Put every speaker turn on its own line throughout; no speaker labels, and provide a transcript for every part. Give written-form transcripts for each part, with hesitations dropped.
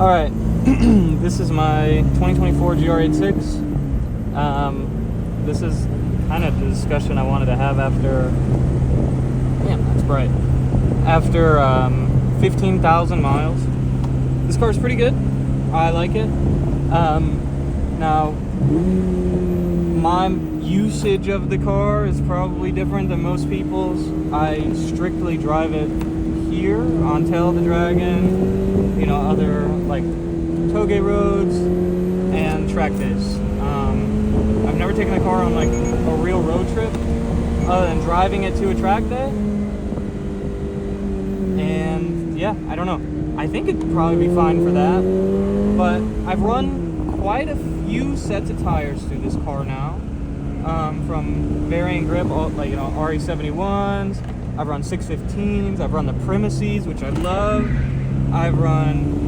Alright, this is my 2024 GR86. This is kind of the discussion I wanted to have after, damn, that's bright, after 15,000 miles. This car is pretty good. I like it. Now, my usage of the car is probably different than most people's. I strictly drive it here on Tail of the Dragon, you know, other like toge roads and track days. I've never taken the car on like a real road trip other than driving it to a track day. And yeah, I don't know. I think it'd probably be fine for that. But I've run quite a few sets of tires through this car now. From varying grip, like, you know, RE71s, I've run 615s, I've run the Primacies, which I love, I've run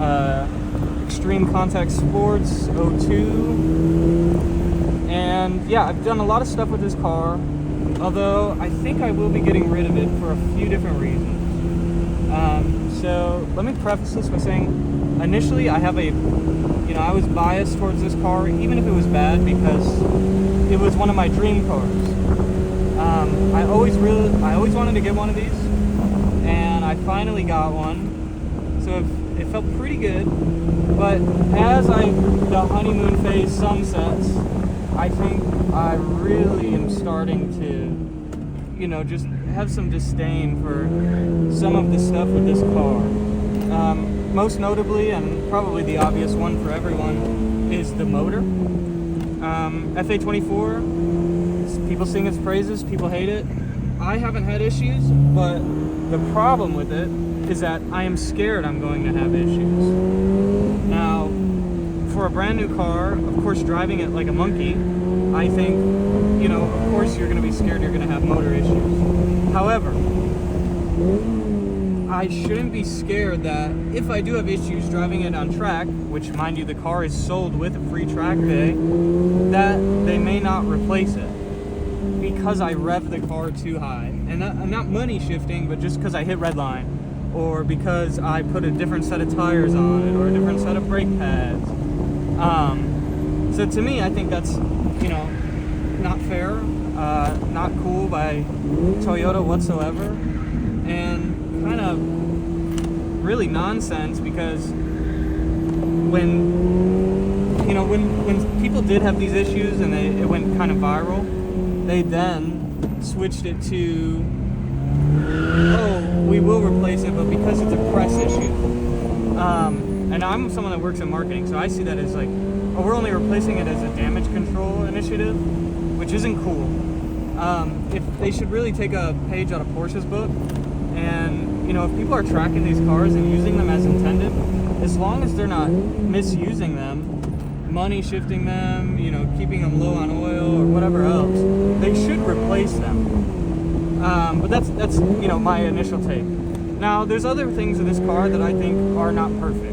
Extreme Contact Sports 02, and yeah, I've done a lot of stuff with this car, although I think I will be getting rid of it for a few different reasons. So let me preface this by saying, initially I have I was biased towards this car, even if it was bad, because it was one of my dream cars. I always wanted to get one of these, and I finally got one. So it felt pretty good. But as the honeymoon phase sunsets, I think I really am starting to, you know, just have some disdain for some of the stuff with this car. Most notably, and probably the obvious one for everyone, is the motor. FA24, people sing its praises, people hate it. I haven't had issues, but the problem with it is that I am scared I'm going to have issues. Now, for a brand new car, of course, driving it like a monkey, I think, you know, of course you're going to be scared you're going to have motor issues. However, I shouldn't be scared that if I do have issues driving it on track, which, mind you, the car is sold with a free track day, that they may not replace it because I rev the car too high. And I'm not money shifting, but just because I hit red line, or because I put a different set of tires on it, or a different set of brake pads. So to me, I think that's, you know, not fair, not cool by Toyota whatsoever, and kind of really nonsense, because when people did have these issues and it went kind of viral, they then switched it to, oh, we will replace it, but because it's a press issue. And I'm someone that works in marketing, so I see that as like, oh, we're only replacing it as a damage control initiative, which isn't cool. If they should really take a page out of Porsche's book, and, you know, if people are tracking these cars and using them as intended, as long as they're not misusing them, money shifting them, you know, keeping them low on oil or whatever else, they should replace them. But that's you know, my initial take. Now, there's other things in this car that I think are not perfect.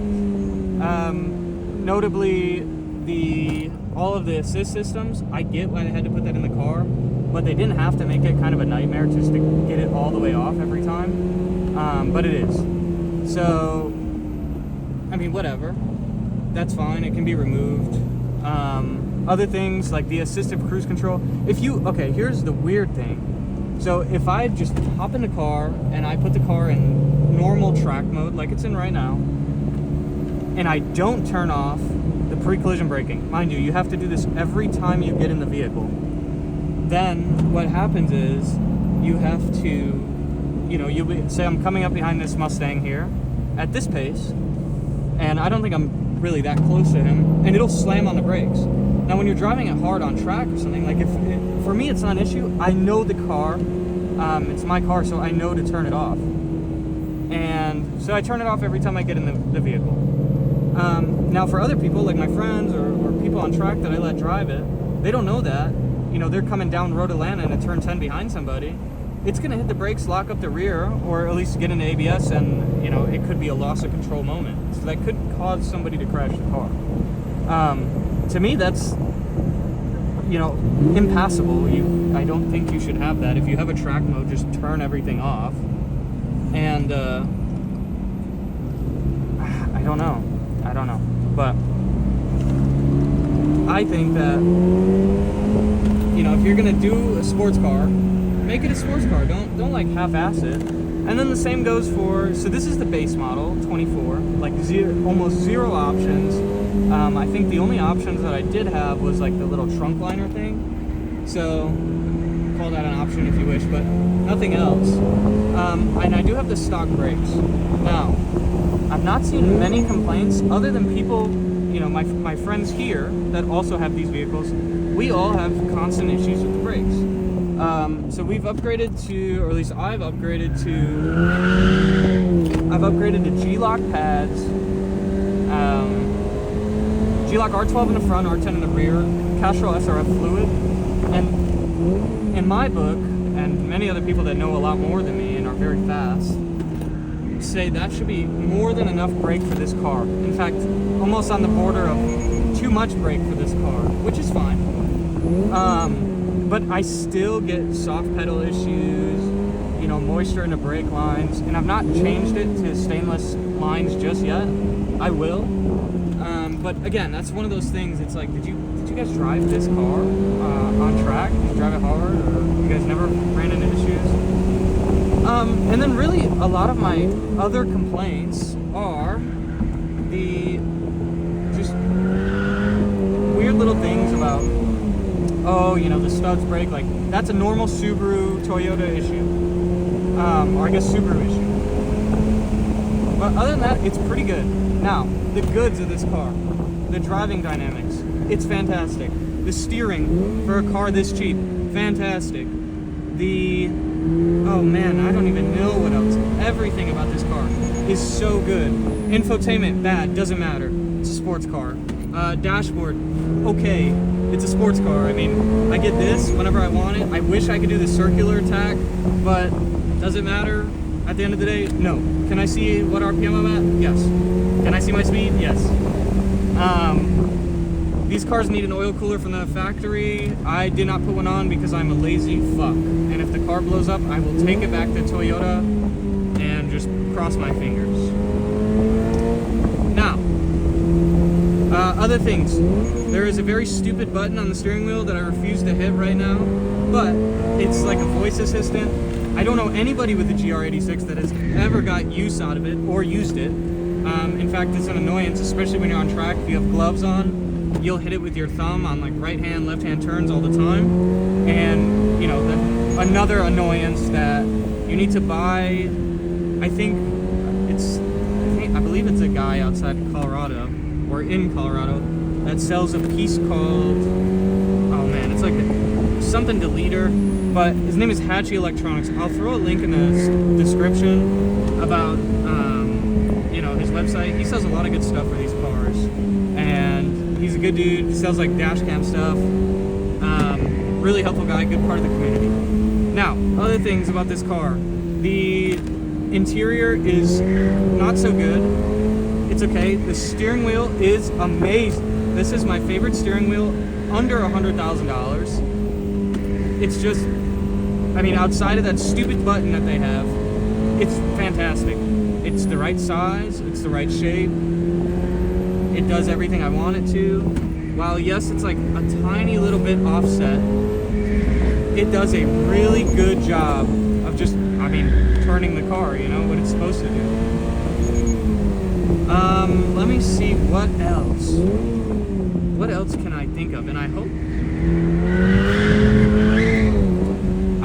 Notably, all of the assist systems. I get why they had to put that in the car, but they didn't have to make it kind of a nightmare just to get it all the way off every time. But it is. So, I mean, whatever. That's fine. It can be removed. Other things like the assistive cruise control. Okay, here's the weird thing. So if I just hop in the car and I put the car in normal track mode, like it's in right now, and I don't turn off the pre-collision braking, mind you have to do this every time you get in the vehicle, then what happens is you have to, you know, say I'm coming up behind this Mustang here at this pace, and I don't think I'm really that close to him, and it'll slam on the brakes. Now, when you're driving it hard on track or something, like for me it's not an issue. I know the car, it's my car, so I know to turn it off. And so I turn it off every time I get in the vehicle. Now, for other people, like my friends or people on track that I let drive it, they don't know that. You know, they're coming down Road Atlanta in a turn 10 behind somebody. It's going to hit the brakes, lock up the rear, or at least get into ABS, and, you know, it could be a loss of control moment. So that could cause somebody to crash the car. To me, that's, you know, impassable. I don't think you should have that. If you have a track mode, just turn everything off. And I don't know. I don't know. But I think that, you know, if you're gonna do a sports car, make it a sports car. Don't like half-ass it. And then the same goes for, so this is the base model, 24, like almost zero options. I think the only options that I did have was like the little trunk liner thing. So call that an option if you wish, but nothing else. And I do have the stock brakes. Now, I've not seen many complaints other than people, you know, my friends here that also have these vehicles. We all have constant issues with the brakes. So we've upgraded to, or at least I've upgraded to G-Lock pads, G-Lock R12 in the front, R10 in the rear, Castrol SRF fluid, and in my book, and many other people that know a lot more than me and are very fast, say that should be more than enough brake for this car. In fact, almost on the border of too much brake for this car, which is fine. But I still get soft pedal issues, you know, moisture in the brake lines, and I've not changed it to stainless lines just yet. I will. But again, that's one of those things. It's like, did you guys drive this car on track? Did you drive it hard, or you guys never ran into issues? And then really, a lot of my other complaints are the just weird little things about, oh, you know, the studs break. Like, that's a normal Subaru, Toyota issue. Or I guess Subaru issue. But other than that, it's pretty good. Now, the goods of this car. The driving dynamics. It's fantastic. The steering for a car this cheap. Fantastic. Oh man, I don't even know what else. Everything about this car is so good. Infotainment, bad, doesn't matter. It's a sports car. Dashboard, okay. It's a sports car. I mean, I get this whenever I want it. I wish I could do the circular tack, but does it matter? At the end of the day, no. Can I see what RPM I'm at? Yes. Can I see my speed? Yes. These cars need an oil cooler from the factory. I did not put one on because I'm a lazy fuck. And if the car blows up, I will take it back to Toyota and just cross my fingers. Now, other things. There is a very stupid button on the steering wheel that I refuse to hit right now, but it's like a voice assistant. I don't know anybody with a GR86 that has ever got use out of it or used it. In fact, it's an annoyance, especially when you're on track. If you have gloves on, you'll hit it with your thumb on like right hand, left hand turns all the time. And, you know, another annoyance that you need to buy, I believe it's a guy outside of Colorado, or in Colorado, that sells a piece called, oh man, it's like something deleter, but his name is Hatchie Electronics. I'll throw a link in the description about, you know, his website. He sells a lot of good stuff for these cars, and he's a good dude. He sells like dash cam stuff. Really helpful guy, good part of the community. Now, other things about this car. The interior is not so good. It's okay. The steering wheel is amazing. This is my favorite steering wheel under $100,000. It's just, I mean, outside of that stupid button that they have, it's fantastic. It's the right size, it's the right shape. It does everything I want it to. While yes, it's like a tiny little bit offset, it does a really good job of just, I mean, turning the car, you know, what it's supposed to do. Let me see what else. What else can I think of? And I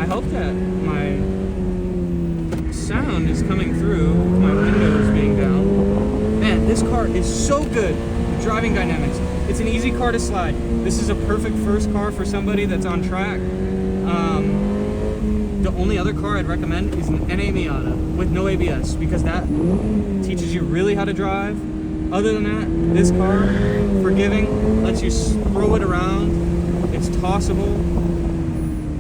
hope that my sound is coming through, my windows being down. Man, this car is so good. The driving dynamics. It's an easy car to slide. This is a perfect first car for somebody that's on track. The only other car I'd recommend is an NA Miata with no ABS, because that teaches you really how to drive. Other than that, this car, forgiving, lets you throw it around. It's tossable.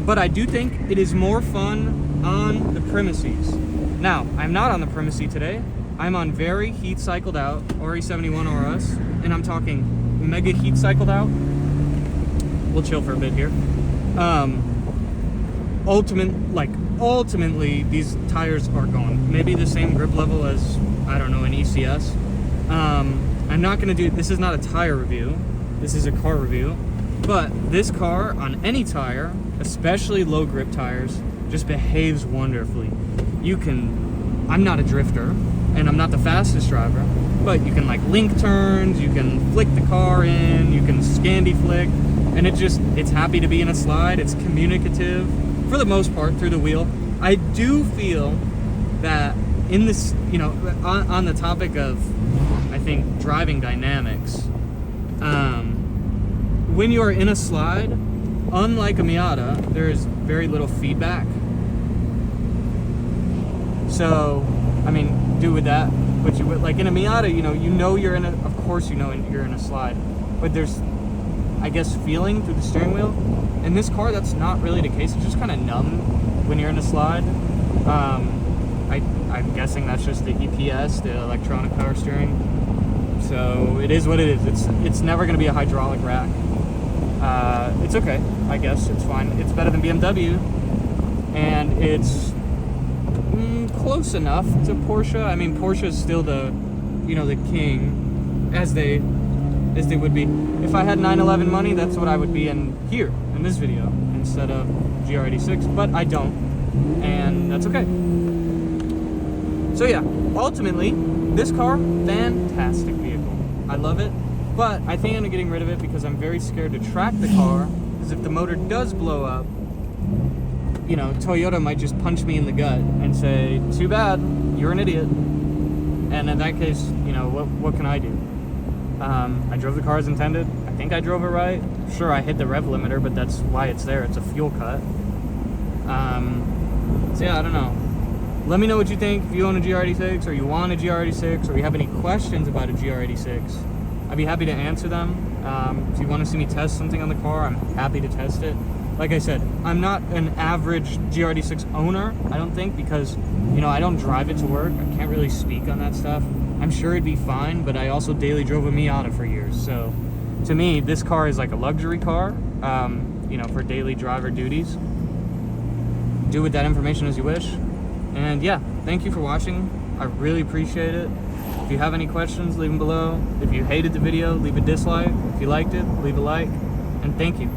But I do think it is more fun on the premises. Now, I'm not on the premises today. I'm on very heat cycled out RE71 RS, and I'm talking mega heat cycled out. We'll chill for a bit here. Ultimately, these tires are gone. Maybe the same grip level as, I don't know, an ECS. I I'm not going to do, this is not a tire review, this is a car review, but this car on any tire, especially low grip tires, just behaves wonderfully. You can, I'm not a drifter, and I'm not the fastest driver, but you can like link turns, you can flick the car in, you can scandy flick, and it's happy to be in a slide. It's communicative for the most part through the wheel. I do feel that in this, you know, on the topic of, I think, driving dynamics, when you are in a slide, unlike a Miata, there is very little feedback. So, I mean, do with that what you would. Like in a Miata, you know you're in a, of course you know you're in a slide, but there's, I guess, feeling through the steering wheel. In this car, that's not really the case. It's just kind of numb when you're in a slide. I'm guessing that's just the EPS, the electronic power steering. So it is what it is. It's never going to be a hydraulic rack. It's okay, I guess. It's fine. It's better than BMW, and it's close enough to Porsche. I mean, Porsche is still the, you know, the king, as they would be. If I had 911 money, that's what I would be in here in this video instead of GR86, but I don't, and that's okay. So yeah, ultimately, this car, fantastic vehicle. I love it, but I think I'm getting rid of it because I'm very scared to track the car, because if the motor does blow up, you know, Toyota might just punch me in the gut and say, too bad, you're an idiot. And in that case, you know, what can I do? I drove the car as intended. I think I drove it right. Sure, I hit the rev limiter, but that's why it's there. It's a fuel cut. So yeah, I don't know. Let me know what you think. If you own a GR86, or you want a GR86, or you have any questions about a GR86, I'd be happy to answer them. If you want to see me test something on the car, I'm happy to test it. Like I said, I'm not an average GR86 owner, I don't think, because, you know, I don't drive it to work. I can't really speak on that stuff. I'm sure it'd be fine, but I also daily drove a Miata for years. So to me, this car is like a luxury car, you know, for daily driver duties. Do with that information as you wish. And yeah, thank you for watching. I really appreciate it. If you have any questions, leave them below. If you hated the video, leave a dislike. If you liked it, leave a like. And thank you.